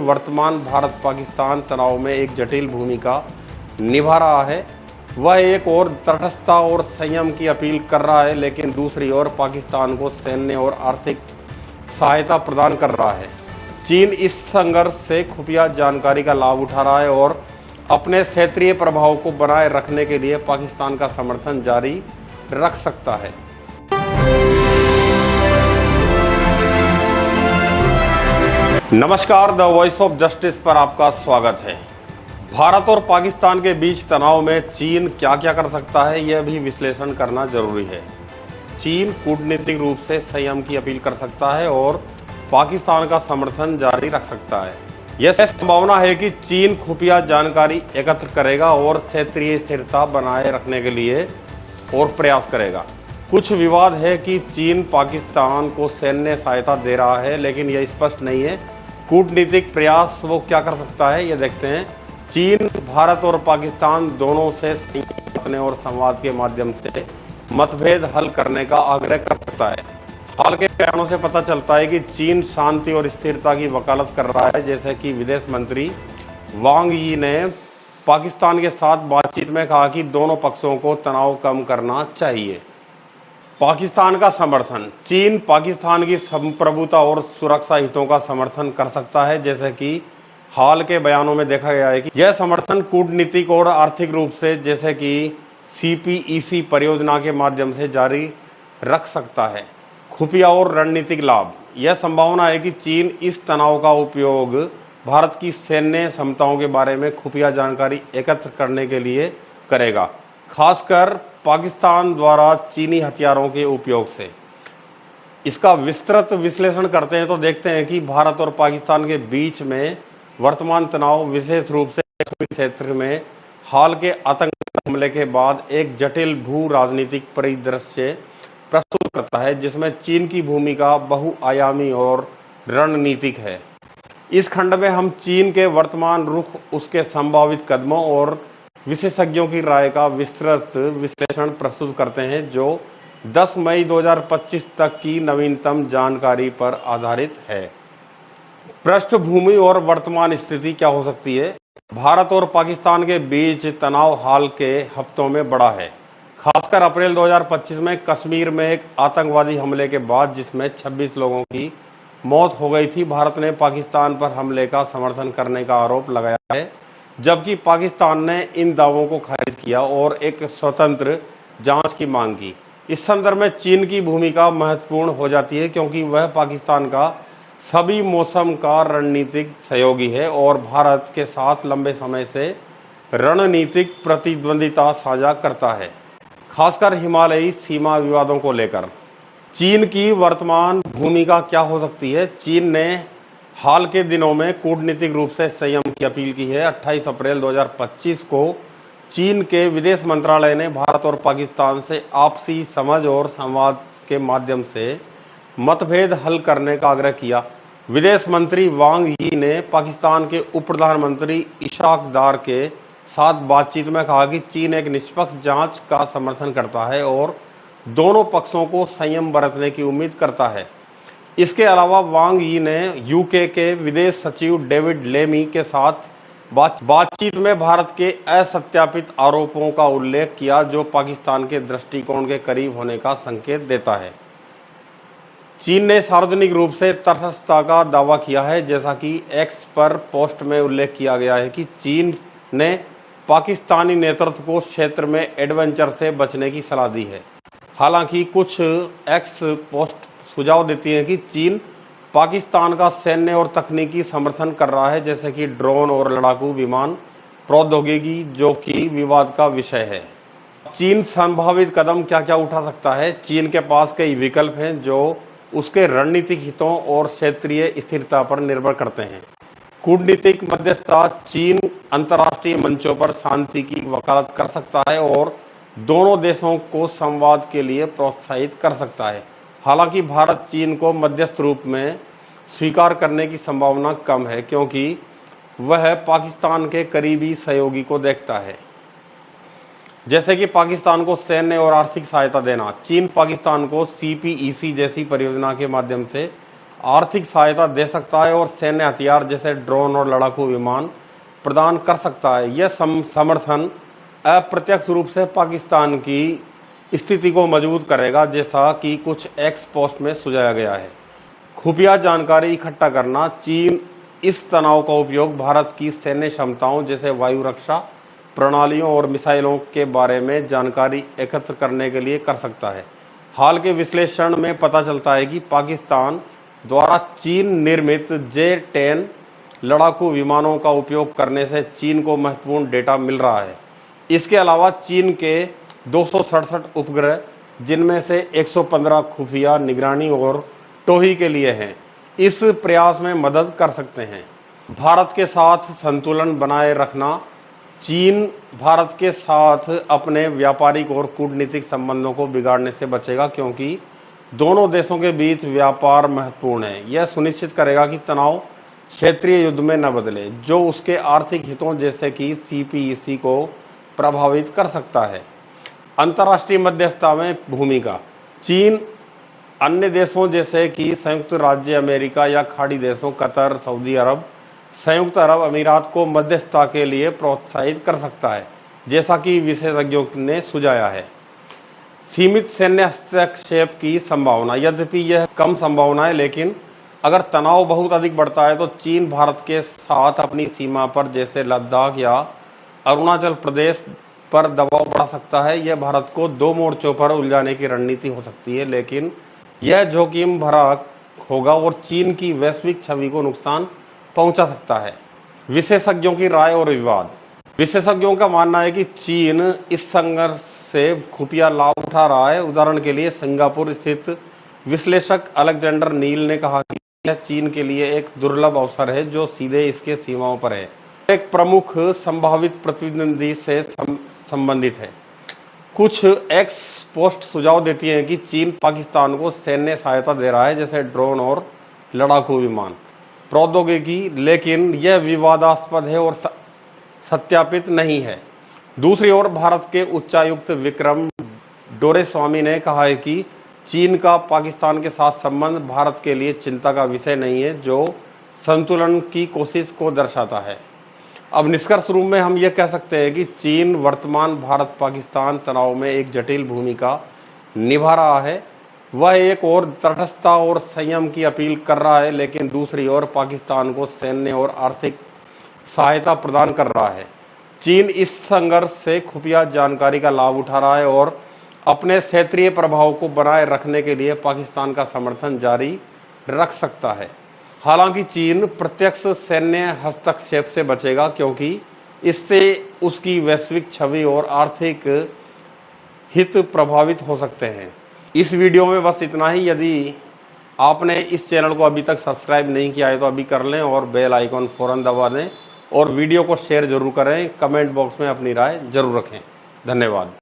वर्तमान भारत पाकिस्तान तनाव में एक जटिल भूमिका निभा रहा है। वह एक और तटस्थता और संयम की अपील कर रहा है, लेकिन दूसरी ओर पाकिस्तान को सैन्य और आर्थिक सहायता प्रदान कर रहा है। चीन इस संघर्ष से खुफिया जानकारी का लाभ उठा रहा है और अपने क्षेत्रीय प्रभाव को बनाए रखने के लिए पाकिस्तान का समर्थन जारी रख सकता है। नमस्कार, द वॉइस ऑफ जस्टिस पर आपका स्वागत है। भारत और पाकिस्तान के बीच तनाव में चीन क्या क्या कर सकता है, यह भी विश्लेषण करना जरूरी है। चीन कूटनीतिक रूप से संयम की अपील कर सकता है और पाकिस्तान का समर्थन जारी रख सकता है। यह संभावना है कि चीन खुफिया जानकारी एकत्र करेगा और क्षेत्रीय स्थिरता बनाए रखने के लिए और प्रयास करेगा। कुछ विवाद है कि चीन पाकिस्तान को सैन्य सहायता दे रहा है, लेकिन यह स्पष्ट नहीं है कूटनीतिक प्रयास वो क्या कर सकता है, ये देखते हैं। चीन भारत और पाकिस्तान दोनों से बातचीत और संवाद के माध्यम से मतभेद हल करने का आग्रह कर सकता है। हाल के बयानों से पता चलता है कि चीन शांति और स्थिरता की वकालत कर रहा है, जैसे कि विदेश मंत्री वांग यी ने पाकिस्तान के साथ बातचीत में कहा कि दोनों पक्षों को तनाव कम करना चाहिए। पाकिस्तान का समर्थन। चीन पाकिस्तान की संप्रभुता और सुरक्षा हितों का समर्थन कर सकता है, जैसे कि हाल के बयानों में देखा गया है कि यह समर्थन कूटनीतिक और आर्थिक रूप से, जैसे कि CPEC परियोजना के माध्यम से जारी रख सकता है। खुफिया और रणनीतिक लाभ। यह संभावना है कि चीन इस तनाव का उपयोग भारत की सैन्य क्षमताओं के बारे में खुफिया जानकारी एकत्र करने के लिए करेगा, खासकर पाकिस्तान द्वारा चीनी हथियारों के उपयोग से। इसका विस्तृत विश्लेषण करते हैं तो देखते हैं कि भारत और पाकिस्तान के बीच में वर्तमान तनाव विशेष रूप से कश्मीर क्षेत्र में हाल के आतंकी हमले के बाद एक जटिल भू राजनीतिक परिदृश्य प्रस्तुत करता है, जिसमें चीन की भूमिका बहुआयामी और रणनीतिक है। इस खंड में हम चीन के वर्तमान रुख, उसके संभावित कदमों और विशेषज्ञों की राय का विस्तृत विश्लेषण प्रस्तुत करते हैं, जो 10 मई 2025 तक की नवीनतम जानकारी पर आधारित है। पृष्ठभूमि और वर्तमान स्थिति क्या हो सकती है। भारत और पाकिस्तान के बीच तनाव हाल के हफ्तों में बढ़ा है, खासकर अप्रैल 2025 में कश्मीर में एक आतंकवादी हमले के बाद, जिसमें 26 लोगों की मौत हो गई थी। भारत ने पाकिस्तान पर हमले का समर्थन करने का आरोप लगाया है, जबकि पाकिस्तान ने इन दावों को खारिज किया और एक स्वतंत्र जांच की मांग की। इस संदर्भ में चीन की भूमिका महत्वपूर्ण हो जाती है, क्योंकि वह पाकिस्तान का सभी मौसम का रणनीतिक सहयोगी है और भारत के साथ लंबे समय से रणनीतिक प्रतिद्वंदिता साझा करता है, खासकर हिमालयी सीमा विवादों को लेकर। चीन की वर्तमान भूमिका क्या हो सकती है। चीन ने हाल के दिनों में कूटनीतिक रूप से संयम की अपील की है। 28 अप्रैल 2025 को चीन के विदेश मंत्रालय ने भारत और पाकिस्तान से आपसी समझ और संवाद के माध्यम से मतभेद हल करने का आग्रह किया। विदेश मंत्री वांग यी ने पाकिस्तान के उप प्रधानमंत्री इशाक डार के साथ बातचीत में कहा कि चीन एक निष्पक्ष जांच का समर्थन करता है और दोनों पक्षों को संयम बरतने की उम्मीद करता है। इसके अलावा वांग यी ने UK के विदेश सचिव डेविड लेमी के साथ बातचीत में भारत के असत्यापित आरोपों का उल्लेख किया, जो पाकिस्तान के दृष्टिकोण के करीब होने का संकेत देता है। चीन ने सार्वजनिक रूप से तटस्थता का दावा किया है, जैसा कि X पर पोस्ट में उल्लेख किया गया है कि चीन ने पाकिस्तानी नेतृत्व को क्षेत्र में एडवेंचर से बचने की सलाह दी है। हालांकि कुछ X पोस्ट सुझाव देती है कि चीन पाकिस्तान का सैन्य और तकनीकी समर्थन कर रहा है, जैसे कि ड्रोन और लड़ाकू विमान प्रौद्योगिकी, जो कि विवाद का विषय है। चीन संभावित कदम क्या क्या उठा सकता है। चीन के पास कई विकल्प हैं, जो उसके रणनीतिक हितों और क्षेत्रीय स्थिरता पर निर्भर करते हैं। कूटनीतिक मध्यस्थता। चीन अंतर्राष्ट्रीय मंचों पर शांति की वकालत कर सकता है और दोनों देशों को संवाद के लिए प्रोत्साहित कर सकता है। हालांकि भारत चीन को मध्यस्थ रूप में स्वीकार करने की संभावना कम है, क्योंकि वह पाकिस्तान के करीबी सहयोगी को देखता है, जैसे कि पाकिस्तान को सैन्य और आर्थिक सहायता देना। चीन पाकिस्तान को CPEC जैसी परियोजना के माध्यम से आर्थिक सहायता दे सकता है और सैन्य हथियार जैसे ड्रोन और लड़ाकू विमान प्रदान कर सकता है। यह समर्थन अप्रत्यक्ष रूप से पाकिस्तान की स्थिति को मजबूत करेगा, जैसा कि कुछ एक्स पोस्ट में सुझाया गया है। खुफिया जानकारी इकट्ठा करना। चीन इस तनाव का उपयोग भारत की सैन्य क्षमताओं जैसे वायु रक्षा प्रणालियों और मिसाइलों के बारे में जानकारी एकत्र करने के लिए कर सकता है। हाल के विश्लेषण में पता चलता है कि पाकिस्तान द्वारा चीन निर्मित J-10 लड़ाकू विमानों का उपयोग करने से चीन को महत्वपूर्ण डेटा मिल रहा है। इसके अलावा चीन के 267 उपग्रह, जिनमें से 115 खुफिया निगरानी और टोही के लिए हैं, इस प्रयास में मदद कर सकते हैं। भारत के साथ संतुलन बनाए रखना। चीन भारत के साथ अपने व्यापारिक और कूटनीतिक संबंधों को बिगाड़ने से बचेगा, क्योंकि दोनों देशों के बीच व्यापार महत्वपूर्ण है। यह सुनिश्चित करेगा कि तनाव क्षेत्रीय युद्ध में न बदले, जो उसके आर्थिक हितों जैसे कि CPEC को प्रभावित कर सकता है। अंतर्राष्ट्रीय मध्यस्थता में भूमिका। चीन अन्य देशों जैसे कि संयुक्त राज्य अमेरिका या खाड़ी देशों कतर, सऊदी अरब, संयुक्त अरब अमीरात को मध्यस्थता के लिए प्रोत्साहित कर सकता है, जैसा कि विशेषज्ञों ने सुझाया है। सीमित सैन्य हस्तक्षेप की संभावना। यद्यपि यह कम संभावना है, लेकिन अगर तनाव बहुत अधिक बढ़ता है तो चीन भारत के साथ अपनी सीमा पर जैसे लद्दाख या अरुणाचल प्रदेश पर दबाव बढ़ा सकता है। यह भारत को दो मोर्चों पर उलझाने की रणनीति हो सकती है, लेकिन यह जोखिम भरा होगा और चीन की वैश्विक छवि को नुकसान पहुंचा सकता है। विशेषज्ञों की राय और विवाद। विशेषज्ञों का मानना है कि चीन इस संघर्ष से खुफिया लाभ उठा रहा है। उदाहरण के लिए सिंगापुर स्थित विश्लेषक अलेक्जेंडर नील ने कहा कि यह चीन के लिए एक दुर्लभ अवसर है जो सीधे इसके सीमाओं पर है, एक प्रमुख संभावित प्रतिद्वंदी से संबंधित है। कुछ एक्स पोस्ट सुझाव देती हैं कि चीन पाकिस्तान को सैन्य सहायता दे रहा है, जैसे ड्रोन और लड़ाकू विमान प्रौद्योगिकी, लेकिन यह विवादास्पद है और सत्यापित नहीं है। दूसरी ओर भारत के उच्चायुक्त विक्रम डोरेस्वामी ने कहा है कि चीन का पाकिस्तान के साथ संबंध भारत के लिए चिंता का विषय नहीं है, जो संतुलन की कोशिश को दर्शाता है। अब निष्कर्ष रूप में हम ये कह सकते हैं कि चीन वर्तमान भारत पाकिस्तान तनाव में एक जटिल भूमिका निभा रहा है। वह एक और तटस्थता और संयम की अपील कर रहा है, लेकिन दूसरी ओर पाकिस्तान को सैन्य और आर्थिक सहायता प्रदान कर रहा है। चीन इस संघर्ष से खुफिया जानकारी का लाभ उठा रहा है और अपने क्षेत्रीय प्रभाव को बनाए रखने के लिए पाकिस्तान का समर्थन जारी रख सकता है। हालांकि चीन प्रत्यक्ष सैन्य हस्तक्षेप से बचेगा, क्योंकि इससे उसकी वैश्विक छवि और आर्थिक हित प्रभावित हो सकते हैं। इस वीडियो में बस इतना ही। यदि आपने इस चैनल को अभी तक सब्सक्राइब नहीं किया है तो अभी कर लें और बेल आइकॉन फ़ौरन दबा दें और वीडियो को शेयर जरूर करें। कमेंट बॉक्स में अपनी राय जरूर रखें। धन्यवाद।